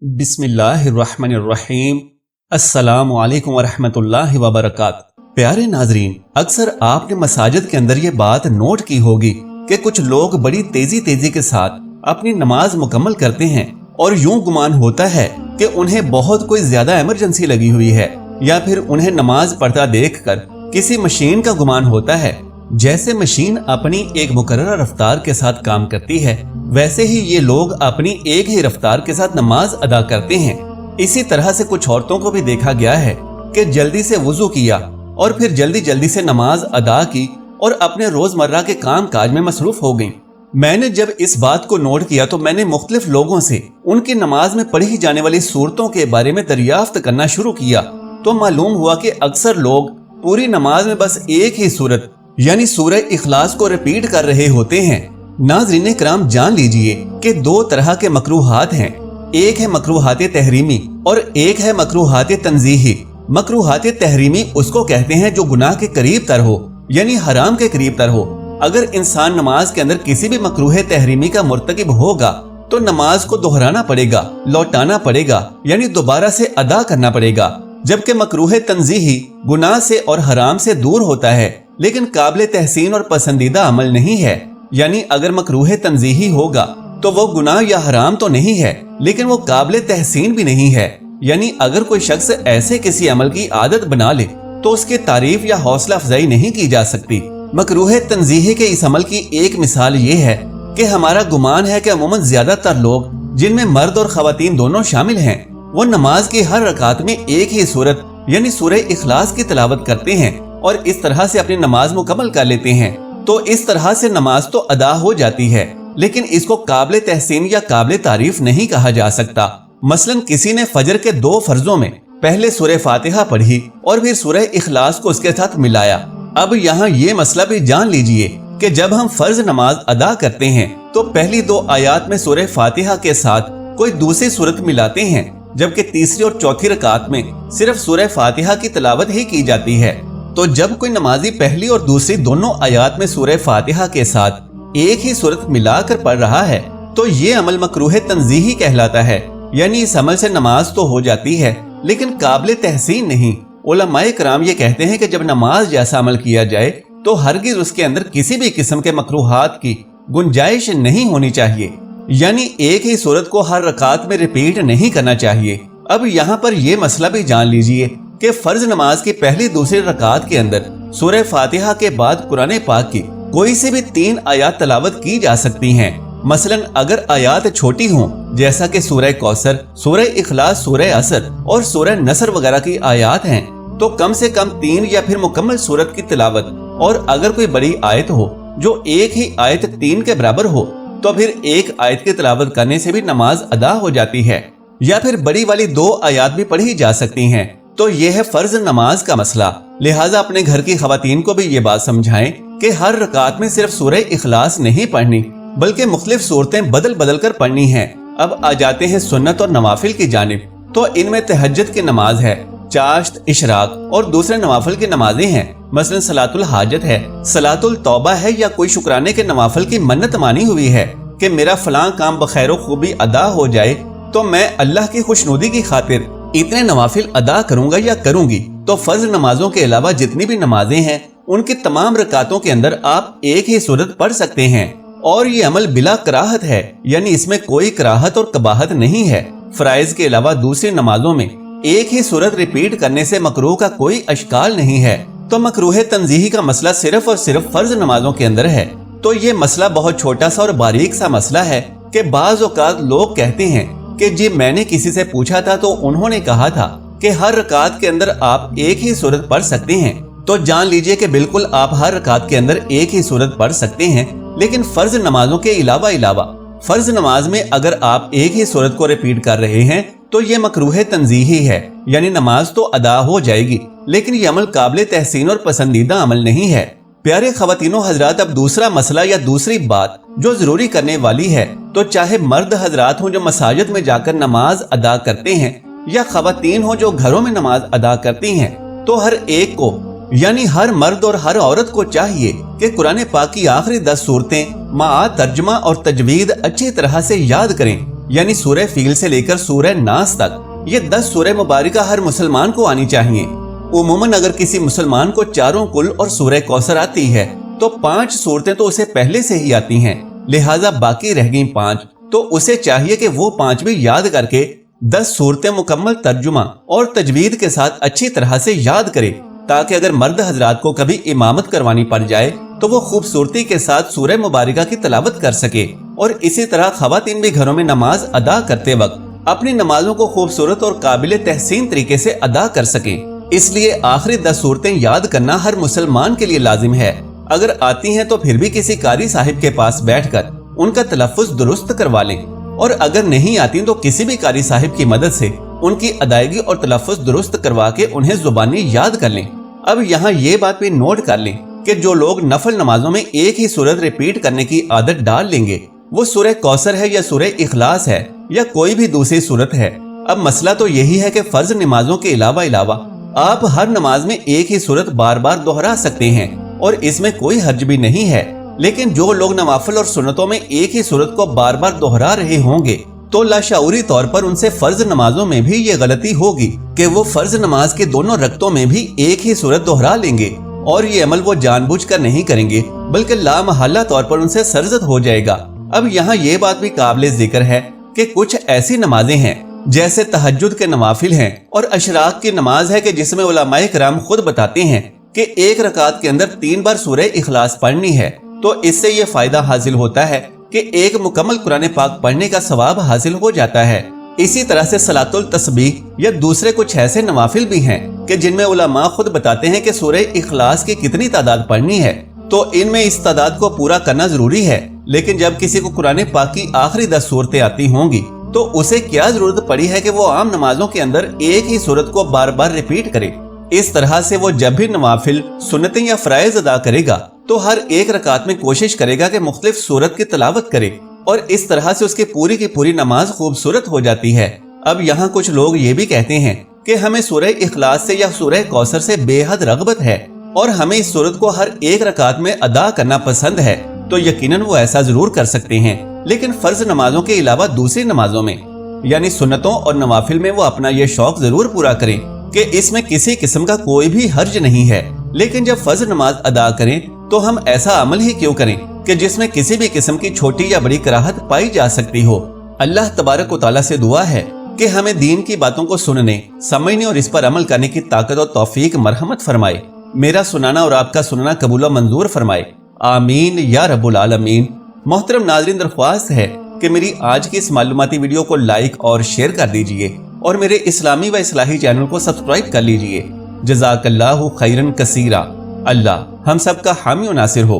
बिस्मिल्लाहिर्रहमानिर्रहीम। अस्सलामु अलैकुम वरहमतुल्लाहि वबरकातुहू। प्यारे नाजरीन, अक्सर आपने मसाजिद के अंदर ये बात नोट की होगी कि कुछ लोग बड़ी तेजी के साथ अपनी नमाज मुकम्मल करते हैं और यूं गुमान होता है कि उन्हें बहुत कोई ज्यादा इमरजेंसी लगी हुई है, या फिर उन्हें नमाज पढ़ता देखकर किसी मशीन का गुमान होता है। जैसे मशीन अपनी एक मुकर्रर रफ्तार के साथ काम करती है, वैसे ही ये लोग अपनी एक ही रफ्तार के साथ नमाज अदा करते हैं। इसी तरह से कुछ औरतों को भी देखा गया है कि जल्दी से वुजू किया और फिर जल्दी से नमाज अदा की और अपने रोजमर्रा के काम काज में मसरूफ हो गईं। मैंने जब इस बात को नोट किया तो मैंने मुख्तलिफ लोगों से उनकी नमाज में पढ़ी जाने वाली सूरतों के बारे में दरियाफ्त करना शुरू किया, तो मालूम हुआ कि अक्सर लोग पूरी नमाज में बस एक ही सूरत यानी सूरह इखलास को रिपीट कर रहे होते हैं। नाज़रीन किराम, जान लीजिए कि दो तरह के मकरूहात हैं। एक है मकरूहात तहरीमी और एक है मकरूहात तंजीही। मकरूहात तहरीमी उसको कहते हैं जो गुनाह के करीब तर हो, यानी हराम के करीब तर हो। अगर इंसान नमाज के अंदर किसी भी मकरूह तहरीमी का मुर्तकिब होगा तो नमाज को दोहराना पड़ेगा, लौटाना पड़ेगा, यानी दोबारा से अदा करना पड़ेगा। जबकि मकरूह तंजीही गुनाह से और हराम से दूर होता है, लेकिन काबिल तहसीन और पसंदीदा अमल नहीं है। यानी अगर मकरूह तंजीही होगा तो वो गुनाह या हराम तो नहीं है, लेकिन वो काबिल तहसीन भी नहीं है। यानी अगर कोई शख्स ऐसे किसी अमल की आदत बना ले तो उसकी तारीफ या हौसला अफजाई नहीं की जा सकती। मकरूह तंजीही के इस अमल की एक मिसाल ये है कि हमारा गुमान है कि अमूमन ज्यादातर लोग, जिनमें मर्द और खवातीन दोनों शामिल हैं, वो नमाज की हर रकात में एक ही सूरत यानी सूरह इखलास की तिलावत करते हैं और इस तरह से अपनी नमाज मुकम्मल कर लेते हैं। तो इस तरह से नमाज तो अदा हो जाती है, लेकिन इसको काबिल तहसीन या काबिल तारीफ नहीं कहा जा सकता। मसलन किसी ने फजर के 2 फर्जों में पहले सूरह फातिहा पढ़ी और फिर सूरह इखलास को उसके साथ मिलाया। अब यहाँ ये मसला भी जान लीजिए कि जब हम फर्ज नमाज अदा करते हैं तो पहली 2 आयात में सूरह फातिहा के साथ कोई दूसरी सूरत मिलाते हैं, जबकि तीसरी और चौथी रकात में सिर्फ सूरह फातिहा की तिलावत ही की जाती है। तो जब कोई नमाजी पहली और दूसरी दोनों आयात में सूरह फातिहा के साथ एक ही सूरत मिलाकर पढ़ रहा है तो ये अमल मकरूह तंजीही कहलाता है। यानी इस अमल से नमाज तो हो जाती है, लेकिन काबिल तहसीन नहीं। उलमाए कराम ये कहते हैं कि जब नमाज जैसा अमल किया जाए तो हरगिज उसके अंदर किसी भी किस्म के मकरूहात की गुंजाइश नहीं होनी चाहिए। यानी एक ही सूरत को हर रकात में रिपीट नहीं करना चाहिए। अब यहाँ पर यह मसला भी जान लीजिए कि फर्ज नमाज की पहली दूसरी रकात के अंदर सूरह फातिहा के बाद कुरान पाक की कोई से भी 3 आयात तलावत की जा सकती हैं। मसलन अगर आयात छोटी हों, जैसा कि सूरह कौसर, सूरह इखलास, सूरह असर और सूरह नसर वगैरह की आयात हैं, तो कम से कम 3 या फिर मुकम्मल सूरत की तिलावत। और अगर कोई बड़ी आयत हो जो एक ही आयत 3 के बराबर हो तो फिर एक आयत की तिलावत करने से भी नमाज अदा हो जाती है, या फिर बड़ी वाली 2 आयात भी पढ़ी जा सकती हैं। तो यह है फर्ज नमाज का मसला। लिहाजा अपने घर की खवातीन को भी ये बात समझाएं कि हर रकात में सिर्फ सूरह इखलास नहीं पढ़नी, बल्कि मुख्तलिफ सूरतें बदल कर पढ़नी हैं। अब आ जाते हैं सुन्नत और नवाफिल की जानिब। तो इनमें तहज्जुद की नमाज है, चाश्त, इशराक और दूसरे नवाफिल की नमाजें हैं। मसलन सलातुल हाजत है, सलातुल तौबा है, या कोई शुक्राने के नवाफिल की मन्नत मानी हुई है कि मेरा फलां काम बखैर खूबी अदा हो जाए तो मैं अल्लाह की खुशनुदी की खातिर इतने नवाफिल अदा करूंगा या करूंगी। तो फर्ज नमाजों के अलावा जितनी भी नमाजें हैं उनकी तमाम रकातों के अंदर आप एक ही सूरत पढ़ सकते हैं और ये अमल बिला कराहत है, यानी इसमें कोई कराहत और कबाहत नहीं है। फराइज के अलावा दूसरी नमाजों में एक ही सूरत रिपीट करने से मकरूह का कोई अशकाल नहीं है। तो मकरूह तंजीही का मसला सिर्फ और सिर्फ फर्ज नमाजों के अंदर है। तो ये मसला बहुत छोटा सा और बारीक सा मसला है कि बाज़ औक़ात लोग कहते हैं कि जी मैंने किसी से पूछा था तो उन्होंने कहा था कि हर रकात के अंदर आप एक ही सूरत पढ़ सकते हैं। तो जान लीजिए कि बिल्कुल आप हर रकात के अंदर एक ही सूरत पढ़ सकते हैं, लेकिन फर्ज नमाजों के अलावा फर्ज नमाज में अगर आप एक ही सूरत को रिपीट कर रहे हैं तो ये मकरूह तंजीही है। यानी नमाज तो अदा हो जाएगी, लेकिन ये अमल काबिल तहसीन और पसंदीदा अमल नहीं है। प्यारे खवातीनो हजरात, अब दूसरा मसला या दूसरी बात जो जरूरी करने वाली है, तो चाहे मर्द हजरात हो जो मसाजिद में जाकर नमाज अदा करते हैं या खवातीन हो जो घरों में नमाज अदा करती हैं, तो हर एक को यानी हर मर्द और हर औरत को चाहिए कि कुरान पाक की आखिरी 10 सूरतें, माआ, तर्जमा और तजवीद अच्छी तरह से याद करें यानी सूरह फील से लेकर सूरह नास तक ये 10 सूरह मुबारका हर मुसलमान को आनी चाहिए। उमूमन अगर किसी मुसलमान को चारों कुल और सूरह कौसर आती है तो 5 सूरतें तो उसे पहले से ही आती हैं, लिहाजा बाकी रह गई 5, तो उसे चाहिए कि वो 5 भी याद करके 10 सूरतें मुकम्मल तर्जुमा और तजवीद के साथ अच्छी तरह से याद करे, ताकि अगर मर्द हजरात को कभी इमामत करवानी पड़ जाए तो वो खूबसूरती के साथ सूरह मुबारका की तिलावत कर सके। और इसी तरह खवातीन भी घरों में नमाज अदा करते वक्त अपनी नमाजों को खूबसूरत और काबिल तहसीन तरीके से अदा कर सके। इसलिए आखिरी 10 सूरतें याद करना हर मुसलमान के लिए लाजिम है। अगर आती हैं तो फिर भी किसी कारी साहिब के पास बैठकर उनका तलफ्फुज दुरुस्त करवा लें, और अगर नहीं आती तो किसी भी कारी साहिब की मदद से उनकी अदायगी और तलफ्फुज दुरुस्त करवा के उन्हें जुबानी याद कर लें। अब यहाँ ये बात भी नोट कर लें कि जो लोग नफल नमाजों में एक ही सूरत रिपीट करने की आदत डाल लेंगे, वो सूरह कौसर है या सूरह इखलास है या कोई भी दूसरी सूरत है। अब मसला तो यही है कि फर्ज नमाजों के अलावा आप हर नमाज में एक ही सूरत बार बार दोहरा सकते हैं और इसमें कोई हर्ज भी नहीं है। लेकिन जो लोग नवाफिल और सुन्नतों में एक ही सूरत को बार बार दोहरा रहे होंगे तो लाशऊरी तौर पर उनसे फर्ज नमाजों में भी ये गलती होगी कि वो फर्ज नमाज के दोनों रकतों में भी एक ही सूरत दोहरा लेंगे, और ये अमल वो जानबूझकर नहीं करेंगे बल्कि लामहल्ला तौर पर उनसे सरजद हो जाएगा। अब यहाँ ये बात भी काबिल जिक्र है कि कुछ ऐसी नमाजें हैं जैसे तहज्जुद के नवाफिल हैं और अशराक की नमाज है कि जिसमें उलमाए किराम खुद बताते हैं कि एक रकात के अंदर 3 बार सूरह इखलास पढ़नी है, तो इससे ये फायदा हासिल होता है कि एक मुकम्मल कुरान पाक पढ़ने का सवाब हासिल हो जाता है। इसी तरह से सलातुल तस्बीह या दूसरे कुछ ऐसे नवाफिल भी हैं कि जिनमें उलमा खुद बताते हैं कि सूरह इखलास की कितनी तादाद पढ़नी है, तो इनमें इस तादाद को पूरा करना जरूरी है। लेकिन जब किसी को कुरान पाक की आखिरी 10 सूरतें आती होंगी तो उसे क्या जरूरत पड़ी है कि वो आम नमाजों के अंदर एक ही सूरत को बार बार रिपीट करे। इस तरह से वो जब भी नवाफिल सुन्नतें या फराइज अदा करेगा तो हर एक रकात में कोशिश करेगा कि मुख्तलिफ सूरत की तिलावत करे, और इस तरह से उसकी पूरी की पूरी नमाज खूबसूरत हो जाती है। अब यहाँ कुछ लोग ये भी कहते हैं कि हमें सूरह इखलास से या सूरह कौसर से बेहद रगबत है और हमें इस सूरत को हर एक रकात में अदा करना पसंद है, तो यकीनन वो ऐसा जरूर कर सकते हैं। लेकिन फर्ज नमाजों के अलावा दूसरी नमाजों में यानी सुन्नतों और नवाफिल में वो अपना ये शौक जरूर पूरा करें कि इसमें किसी किस्म का कोई भी हर्ज नहीं है। लेकिन जब फर्ज नमाज अदा करें तो हम ऐसा अमल ही क्यों करें कि जिसमें किसी भी किस्म की छोटी या बड़ी कराहत पाई जा सकती हो। अल्लाह तबारक व तआला से दुआ है कि हमें दीन की बातों को सुनने, समझने और इस पर अमल करने की ताकत और तौफीक मरहमत फरमाए। मेरा सुनाना और आपका सुनना कबूल व मंजूर फरमाए, आमीन या रब्बुल आलमीन। मोहतरम नाज़रीन, दरख्वास्त है कि मेरी आज की इस मालूमाती वीडियो को लाइक और शेयर कर दीजिए और मेरे इस्लामी व इस्लाही चैनल को सब्सक्राइब कर लीजिए। जज़ाकल्लाहु खैरन कसीरा। अल्लाह हम सब का हामी और नासिर हो।